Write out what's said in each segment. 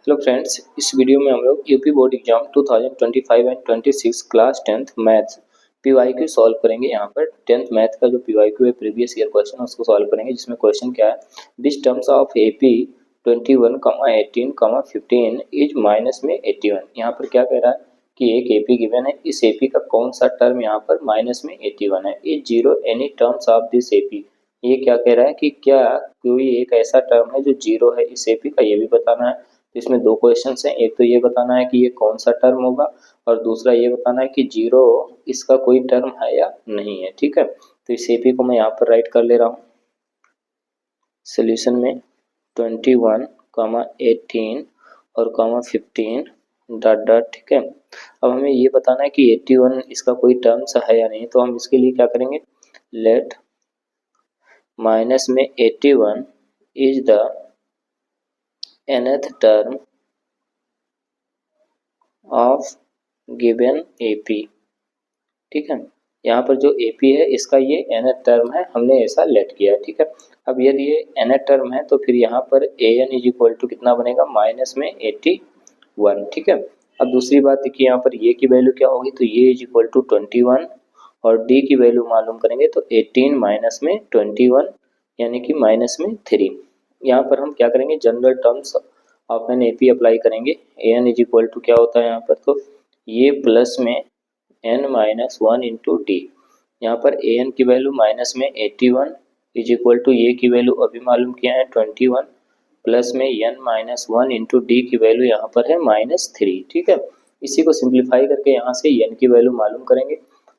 Hello friends, इस video में हम लोग UP board exam 2025 and 26 class 10th maths PYQ solve करेंगे। यहाँ पर 10th मैथ का जो पीवाईक्यू है प्रीवियस ईयर क्वेश्चन उसको सॉल्व करेंगे, जिसमें क्वेश्चन क्या है, which terms of AP 21, 18, 15 is minus में 81। यहाँ पर क्या कह रहा है कि एक एपी गिवन है, इस एपी का कौन सा टर्म यहाँ पर माइनस में 81 है। Is zero any terms of this AP, ये क्या कह रहा है कि क्या कोई एक ऐसा टर्म है जो जीरो है इस एपी का, ये भी बताना है। इसमें दो क्वेश्चंस हैं, एक तो ये बताना है कि ये कौन सा टर्म होगा और दूसरा ये बताना है कि जीरो इसका कोई टर्म है या नहीं है। ठीक है, तो इस एपी को मैं यहाँ पर राइट कर ले रहा हूँ सोल्यूशन में 21, 18 और 15 डॉट डॉट। ठीक है, अब हमें ये बताना है कि 81 इसका कोई टर्म्स है या नहीं, तो हम इसके लिए क्या करेंगे, लेट माइनस में 81 is the nth term of given AP। ठीक है, यहाँ पर जो AP है इसका ये nth टर्म है, हमने ऐसा लेट किया है। ठीक है, अब यदि ये nth टर्म है तो फिर यहाँ पर an इज इक्वल टू कितना बनेगा, माइनस में 81। ठीक है, अब दूसरी बात देखिए, यहाँ पर ये की वैल्यू क्या होगी, तो ये इज इक्वल टू 21 और d की वैल्यू मालूम करेंगे तो 18 माइनस में 21 यानी कि माइनस में 3। यहाँ पर हम क्या करेंगे, general terms of an AP apply करेंगे। an इज इक्वल टू क्या होता है यहाँ पर, तो ये प्लस में n माइनस 1 इंटू डी। यहाँ पर an की वैल्यू माइनस में 81 इज इक्वल टू ये की वैल्यू अभी मालूम किया है 21 प्लस में n माइनस 1 इंटू डी की वैल्यू यहाँ पर है माइनस 3। ठीक है, इसी को सिंप्लीफाई करके यहाँ से n की वैल्यू मालूम करेंगे,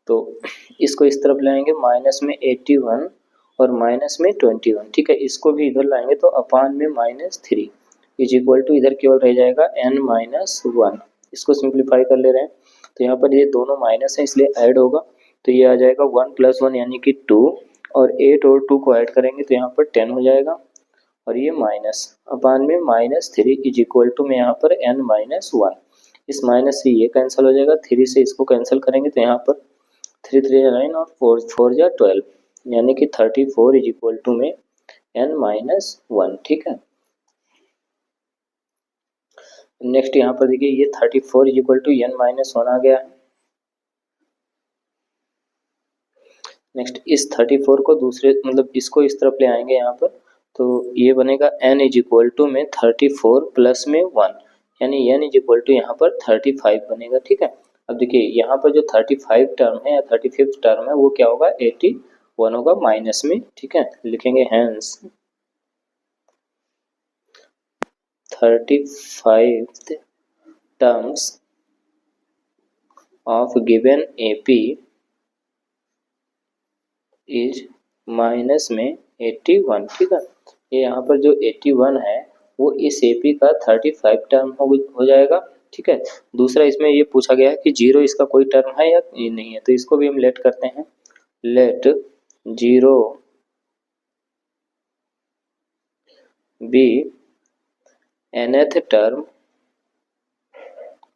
तो इसको इस तरफ लाएंगे माइनस में 81 और माइनस में 21। ठीक है, इसको भी इधर लाएंगे तो अपान में माइनस 3 इज इक्वल टू इधर केवल रह जाएगा n माइनस 1। इसको सिंप्लीफाई कर ले रहे हैं, तो यहाँ पर ये दोनों माइनस है इसलिए ऐड होगा, तो ये आ जाएगा 1 प्लस 1 यानी कि 2 और 8 और 2 को ऐड करेंगे तो यहाँ पर 10 हो जाएगा और ये माइनस अपान में माइनस 3 इज इक्वल टू में यहाँ पर n माइनस 1। इस माइनस से ये कैंसिल हो जाएगा, 3 से इसको कैंसिल करेंगे तो यहाँ पर 3 3 9 और 4 4 जा 12 यानी कि 34 इज इक्वल टू में n माइनस 1। ठीक है, नेक्स्ट यहाँ पर देखिए ये 34 is equal to n minus 1 आ गया है। नेक्स्ट इस 34 को दूसरे मतलब इसको इस तरफ ले आएंगे यहाँ पर, तो ये बनेगा n इज इक्वल टू में 34 प्लस में 1 यानी n इज इक्वल टू यहाँ पर 35 बनेगा। ठीक है, अब देखिए यहाँ पर जो 35 टर्म है या 35th टर्म है वो क्या होगा, 81 होगा माइनस में। ठीक है, लिखेंगे hence 35th terms of given AP is minus में 81। ठीक है, ये यहाँ पर जो 81 है वो इस AP का 35 टर्म हो जाएगा। ठीक है, दूसरा इसमें ये पूछा गया है कि जीरो इसका कोई टर्म है या नहीं है, तो इसको भी हम लेट करते हैं, let zero be nth term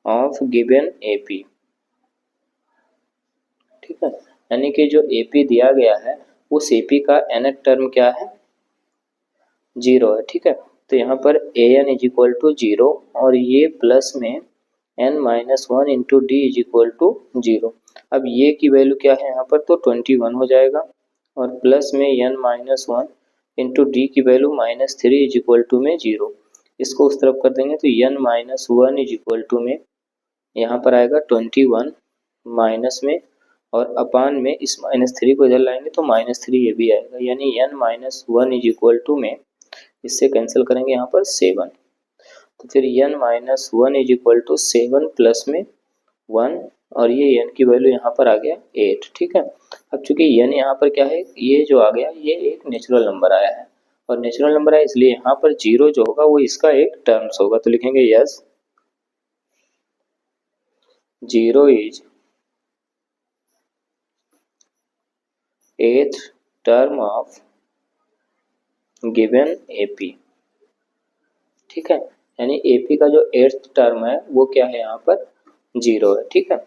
of given AP। ठीक है, यानी कि जो AP दिया गया है उस AP का nth टर्म क्या है, जीरो है। ठीक है, तो यहाँ पर an is equal to zero और ये प्लस में n minus 1 into D is equal to zero. अब ये की वैल्यू क्या है यहाँ पर, तो 21 हो जाएगा और प्लस में n माइनस 1 इंटू डी की value minus 3 is equal to में जीरो। इसको उस तरफ कर देंगे तो n minus 1 is equal to में यहाँ पर आएगा 21 माइनस में और अपान में इस माइनस 3 को इधर लाएंगे तो माइनस 3 ये भी आएगा, यानी n minus 1 is equal to में इससे कैंसिल करेंगे यहाँ पर 7, तो फिर n minus 1 is equal to 7 plus में 1 और ये n की वैल्यू यहाँ पर आ गया 8। ठीक है, अब चूंकि n यहाँ पर क्या है, ये जो आ गया ये एक नेचुरल नंबर आया है और नेचुरल नंबर है इसलिए यहाँ पर जीरो जो होगा वो इसका एक टर्म्स होगा, तो लिखेंगे yes zero is 8th term of given AP। ठीक है, यानी AP का जो 8th टर्म है वो क्या है यहाँ पर, जीरो है। ठीक है,